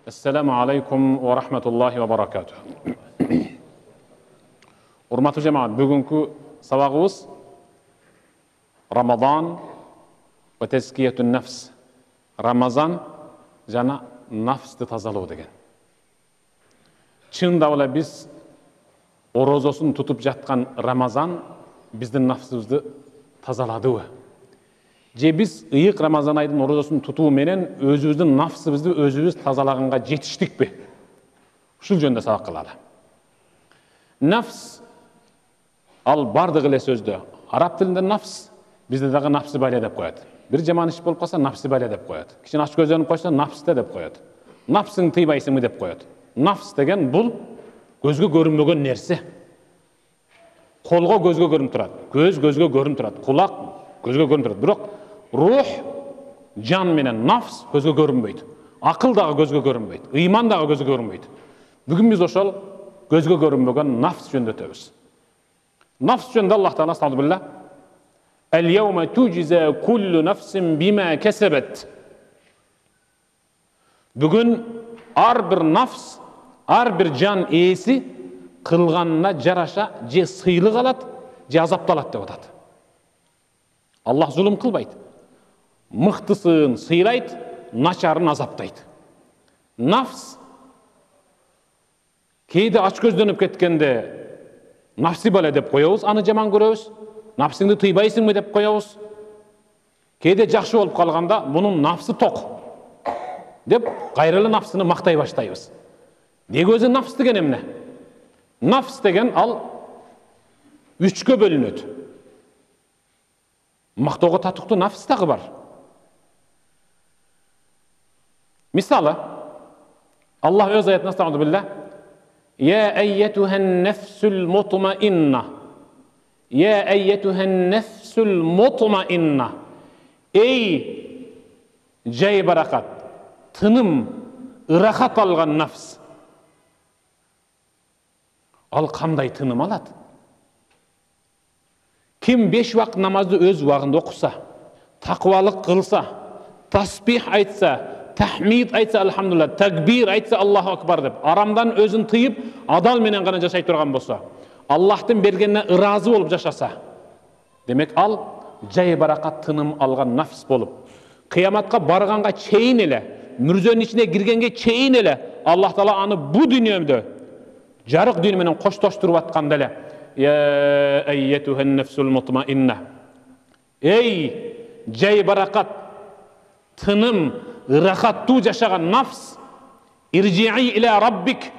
Assalamu alaikum wa rahmatullahi wa barakatuh. Урматтуу жамаат, бүгүнкү сабагыбыз Рамадан ва тезкиятун нафс. Рамазан жана нафсты тазалоо деген. Чында эле биз орозосун тутуп жаткан Рамазан биздин нафсыбызды тазаладыбы? Же биз ыйык Рамазан айдын орозосун тутуу менен өзүбүздүн нафсыбызды өзүбүз тазалаганга жетиштикпи? Ушул жөнүндө сабак кылалы. Нафс ал бардык эле сөздө. Араб тилинде нафс, бизде дагы нафсы байле деп коет. Бир жаман иш болуп калса нафсы байле деп коет. Кичине ач көзөнүп койсо нафсте деп коет. Нафсың тыйбайсыңбы деп коет. Нафс деген бул көзгө көрүнбөгөн нерсе. Колго көзгө көрүнүп турат, көз көзгө көрүнүп турат, кулак көзгө көрүнүп турат. Бирок рух, жан менен нафс көзгө көрүнбөйт. Акыл дагы көзгө көрүнбөйт, ыйман дагы көзгө көрүнбөйт. Бүгүн биз ошол көзгө көрүнбөгөн нафс жөнүндө өтөбүз. Нафс жөнүндө Аллах Таала Алейхи Al-yawma tujza kullu nafsin bima kasabat. Бүгүн ар бир нафс, ар бир жан ээси кылганына жараша же сыйлык алат, же азапталат деп атат. Аллах зулум кылбайт. Мыктысын сыйлайт, начарын азаптайт. Нафс кейде ач көздөнүп кеткенде нафси бале деп коебуз, аны жаман көрөбүз. Нафсыңды тыйбайсыңбы деп коебуз. Кейде жакшы болуп калганда мунун нафсы ток деп кайрылы нафсыны мактай баштайбыз. Неге өзү нафс деген эмне? Нафс деген ал үчкө бөлүнөт. Мактоого татыктуу нафс дагы бар. Мисалы, Аллах өз аятында Estağfurullah billah. Ya eyyetühen nefsul mutmainna. Ya eyyetühen nefsul mutmainna. Ey jay barakat, tınım, ırahat algan nafs. Al qanday tınım alat? Kim 5 vakt namazды өз уақытында оқыса, тақуалық қылса, tasbih айтса, tahmid айтса, alhamdulillah, takbir айтса, Allahu akbar деп, арамдан өзін тыйып, адал менен ғана жашай тұрған болса, Аллахтың бергеніне ыразы болып жашаса, демек ал жай барақат тыным алған нафс болып, қияматқа барғанға чейін еле, мүрзөнің ішіне кіргенге чейін еле, Аллах Таала аны бұл дүниемді жарық дүниеменен қоштоштырып атқанда эле, Ya eyyetühen nefsul mutmainna. Ey jay barakat, tınım, rahattu жашаган nafs, irji'i ila rabbik.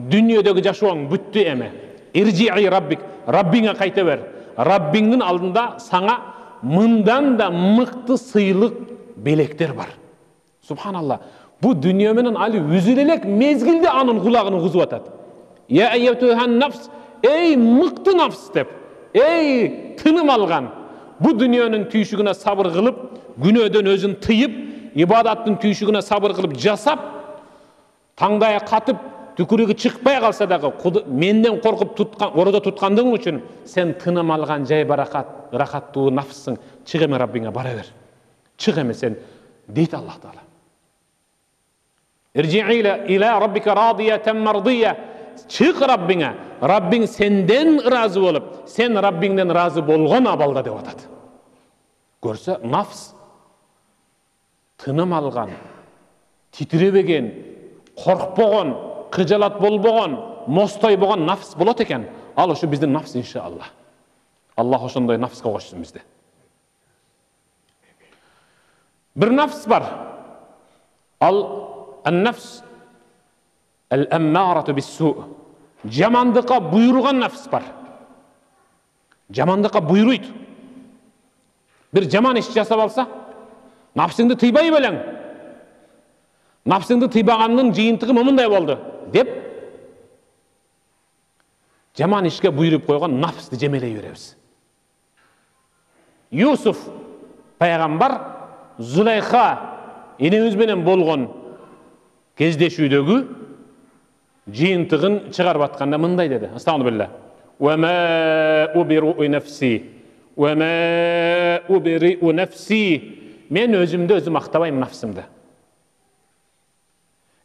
Dünyadagi жашооң бүттү эме. Irji'i rabbik. Rabbingе кайта бер. Rabbingдин алдында саңа мындан да мыкты сыйлык белектер бар. Субханалла. Бу дүние менен али үзүлө элек мезгилде анын кулагын угузуп атат. Ya eyyetühen nefs. Ey mıktı nafs деп, ey tınım algan, bu dünyanın tүйшігіне sabır kılıp, günödön özün tıyıp, ibadattın tүйшігіне sabır kılıp жасап, таңдaya қатып, түкірігі çıkpay қалса дағы, менден қорқып ороза тұтқандың үшін, sen tınım algan жай барақат, рахаттуу нафссың, чық еме Раббиңе бара бер. Чық еме sen, дейді Аллах Таала. Irji'i ila rabbika radiyatan mardiyya. Çık Rabbine, Rabbin senden razı olup, sen Rabbinden razı bolğan abalda деп атат. Görse nafs, tınım algan, titrебеген, korkboğan, kıcalat bolboğan, mostay boğan nafs bolat eken. Al şu bizden nafs inşallah. Allah oşunday nafska koşsun bizde. Bir nafs var. Al an-nafs el-emmâratu bis-sû. Jamandıqa buyurgan nafs var. Jamandıqa buyuruydu. Bir jaman iş jasap alsa, nafsыңды тыйбай белең. Nafsыңды тыйбаганның жыйынтыгы мындай болду деп жаман ишке буйруп койгон нафсты жемелей беребиз. Юсуф пайгамбар Зулайха энебиз менен болгон кездешүүдөгү жыйынтыгын чыгарып атканда мындай деди. Estağfurullah. Ve ma ubiru nefsi. Ve ma ubiru nefsi. Men özümde özüm aktabayım nafsımda.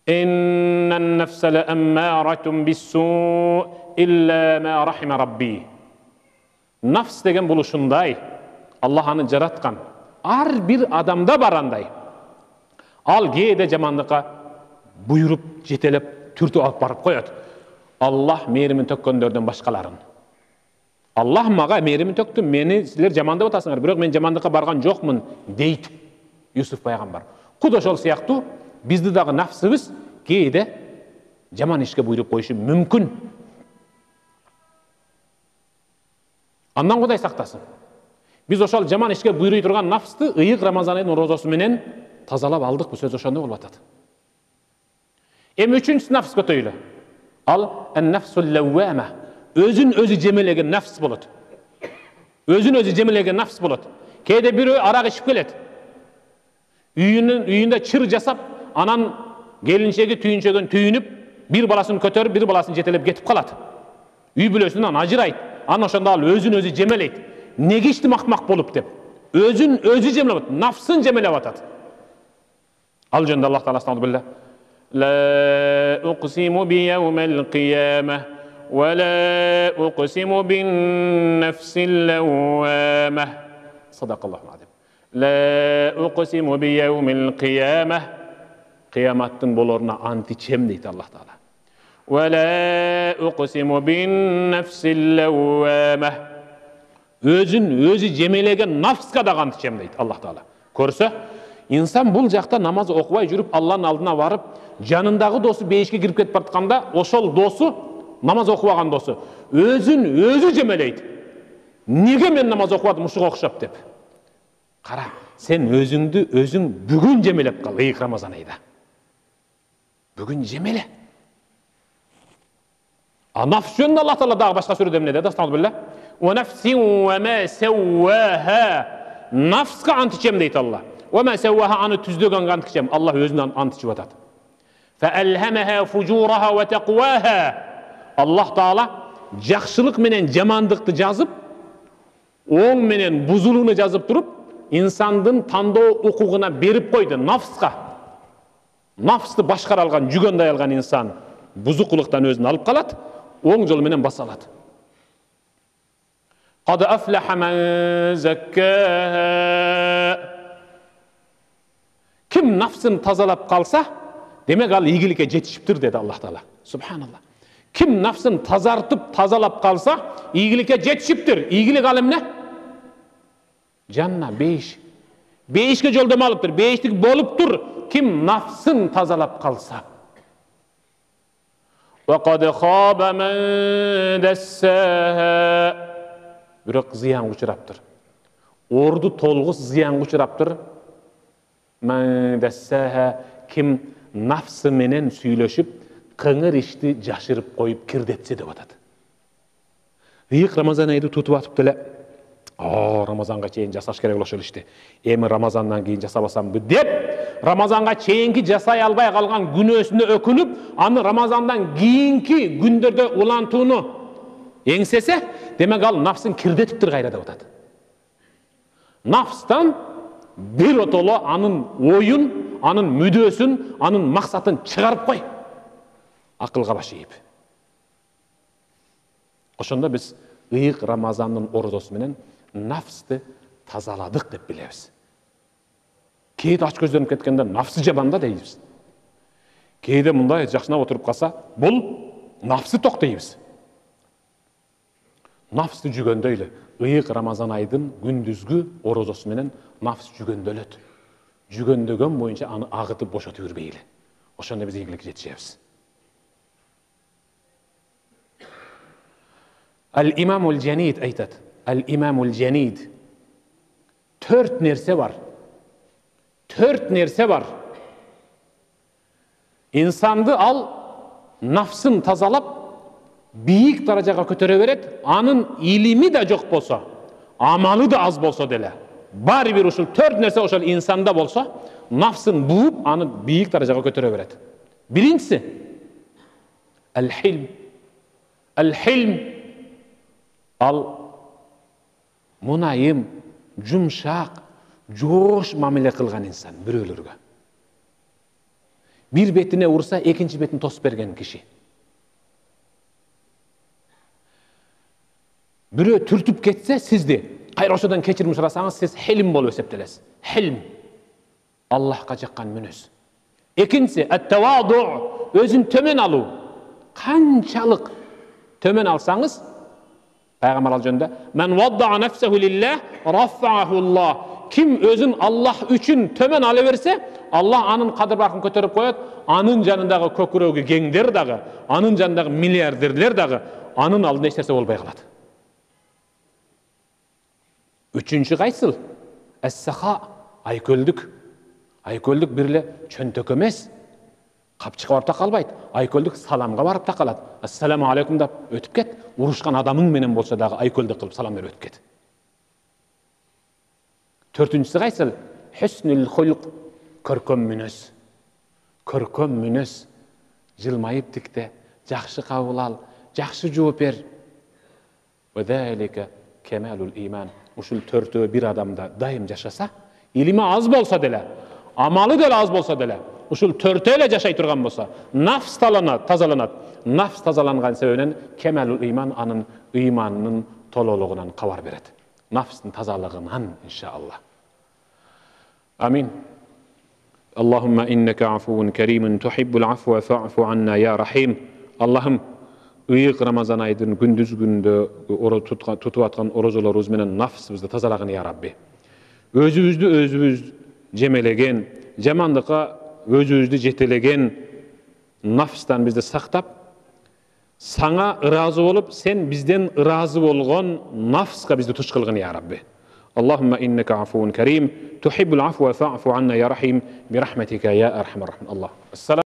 Иннан нафса лааммаратун биссу илля ма рахима рабби. Нафс деген бұл ушундай. Аллах аны жараткан. Ар бир адамда барандай. Ал кээде жамандыкка буйруп, жетелеп, түртүп алып барып коет. Аллах мээримин төккөндөрдөн башкаларын. Аллах мага мээримин төктү, мени силер жамандап атасыңар, бирок мен жамандыкка барган жокмун дейт Юсуф пайгамбар. Куд ошол сыяктуу бизди дагы нафсыбыз кээде жаман ишке буйруп коюшу мүмкүн. Андан Кудай сактасын. Biz ошол жаман ишке буйруй турган нафсты ыйык Рамазан айынын розосу менен тазалап алдык. Бу сөз ошондой болуп атат. Эми үчүнчүсү нафс көтөйлө. Ал ан-нафсул лаввама. Өзүн өзү жемелеген нафс болот. Өзүн өзү жемелеген нафс болот. Кээде бирөө арак ичип келет. Үйүндө чыр жасап, анан келинчеги түйүнчөгөн түйүнүп, бир баласын көтөрүп, бир баласын жетелеп кетип калат. Үй бүлөсүнөн ажырайт. Анан ошондо ал өзүн өзү жемелейт. Неге ишти мактмак болуп деп. Өзүн өзү жемелеп, нафсын жемелеп атат. Ал жөнүндө Аллах Таала астагфирулла билlah. La uqsimu bi yawmil qiyamah wa la uqsimu bin nafsil lawwamah. Sadaqallahu azim. La uqsimu bi yawmil qiyamah. Kıyamattın boloruna ant içem deydi Allah Taala. Wa la uqsimu bin nafsil lawwamah. Өзүн өзү жемелеген нафска да ant içem deydi Allah Taala. Көрсө, инсан бул жакта намаз окубай жүрүп, Алланын алдына барып, жанындагы досу бейишке кирип кетип баратканда, ошол досу, намаз окубаган досу, өзүн өзү жемелейт. Неге мен намаз окубадым ушуга окшоп деп. Кара, сен өзүңдү өзүң бүгүн жемелеп кал, ыйык Рамазан айда. Бүгүн жемеле. А нафс жөнүндө Аллах Таала дагы башка сүрөдө эмне деди? Астагфирулла. Ва нафсин ва ма савваха. Нафска ант ичем дейт Алла. Ва ма савваха аны түздөгөн ант ичем. Аллах өзүнөн ант ичип атат. Фа алхамаха фужураха ва тaqwaha. Аллах Таала жакшылык менен жамандыкты жазып, оң менен бузулууну жазып туруп, инсандын тандоо укугуна берип койду нафска. Нафсты башкара алган, жүгөндөй алган инсан бузукулуктан өзүн алып калат, оң жол менен баса алат. Qad aflaha man zakkaha. Kim nafsını тазалап қалса, демек ал ийгиликке жетишиптир dedi Аллах Таала. Субханалла. Kim nafsını тазартып, тазалап қалса, ийгиликке жетишиптир. Ийгилик ал эмне? Жанна, бейиш. Бейишке жолдома алыптыр. Бейиштик болуптур. Kim nafsını тазалап қалса. وَقَدْ خَابَ مَنْ دَسَّاهَا. Бирок зыянга учураптыр. Орду толгус зыянга учураптыр. Ман дассаха, ким нафсы менен сүйлөшүп, кыңыр ишти жашырып коюп кирдетсе деп атат. Ыйык Рамазан айды тутуп атып деле, Рамазанга чейин жасаш керек ошол ишти. Эми Рамазандан кийин жасабасамбы деп, Рамазанга чейинки жасай албай калган күнөөсүнө өкүнүп, аны Рамазандан кийинки күндөрдө улантууну эңсесе, демек ал нафсын кирдетиптир кайра деп атат. Нафстан бир отоло анын оюн, анын мүдөөсүн, анын максатын чыгарып кой. Акылга баш ийип. Ошондо биз ыйык Рамазандын орозосу менен нафсты тазаладык деп билебиз. Кээде ач көздөнүп кеткенде нафсы жаман да дейбиз. Кээде мындай жакшынап отуруп калса, бул нафсы ток дейбиз. Нафсты жүгөндөйлү. Ыйык Рамазан айдын күндүзгү орозосу менен нафс жүгөндөлөт. Жүгөндөгөн боюнча аны агытып бошотуп жүрбейли. Ошондо биз ийгиликке жетишебиз. Al-İmamul Cenid aytat. Al-İmamul Cenid. 4 nerse var. 4 nerse var. İnsandı al, nafsın tazalap, biyik darajaga көтөрө берет, анын илими да жок болсо, амалы да аз болсо деле. Баары бир ушул 4 нерсе ошол инсанда болсо, нафсын бууп, аны бийик даражага көтөрө берет. Биринчиси al-hilm. Al-hilm ал мунайым, жумшак, жоош мамиле кылган инсан бирөөлөргө. Bir betine vursa ikinci betini tosup bergen kişi. Biri türtüp ketse sizdi. Kayroşadan keçirim surasanız siz hilm bolup eseptelesiz. Hilm. Allah'a jakkan münöz. İkincisi et-tevadu, özün tömen alu. Kançalık tömen alsanız Peygamber alcında men vadda'a nefsehu lillah rafa'ahu Allah. Kim özün Allah üçün tömen alıverse Allah anın kadir barkın kötörüp koyat. Anın janındağı kökürögü gengder dağı, anın janındağı milyarderler dağı anın aldında işlerse olbay kaladı. Üçüncü kaysıl es-saha, ayköldük. Ayköldük birle çöntök emes. Kapçıqa barıp takalbaydı. Ayköldük salamga barıp takalat. Assalamu aleykum da ötüp ket. Uruşkan adamın menen bolsa dağı ayköldük kılıp salam verip ötüp ket. Törtüncüsü kaysıl husnul hulq, körköm münöz. Körköm münöz. Jılmayıp dikte, jakşı kabul al, jakşı жооп ber. Ve zalika kemalul iman. Uşul törtüğü bir adamda daim yaşasa, ilimi az bolsa dele, amalı dele az bolsa dele, uşul törtüyle yaşay turgan bolsa, nafs tazalanat. Nafs tazalangan sebebinен kemalul iman anın imanının tololuğundan kavar beret. Nafsın tazalığından inşallah. Amin. Allahumma inneke afuvun kerimun tuhibbul afwa fa'fu anna ya rahim. Allah'ım ıyık Ramazan ayının gündüz günde tutup atkan orozolarımız menen nafsımızda tazalagın ya Rabbi. Özümüzü cemelegen, jamanlıqa özümüzü jetelegen nafstan bizde saktap, sana ırazı olup sen bizden ırazı bolgon nafska bizde tuş kılgın ya Rabbi. Allahumma inneke afuvun kerim tuhibbul afwa fa'fu anna ya rahim bi rahmetika ya erhamer rahimin. Allah.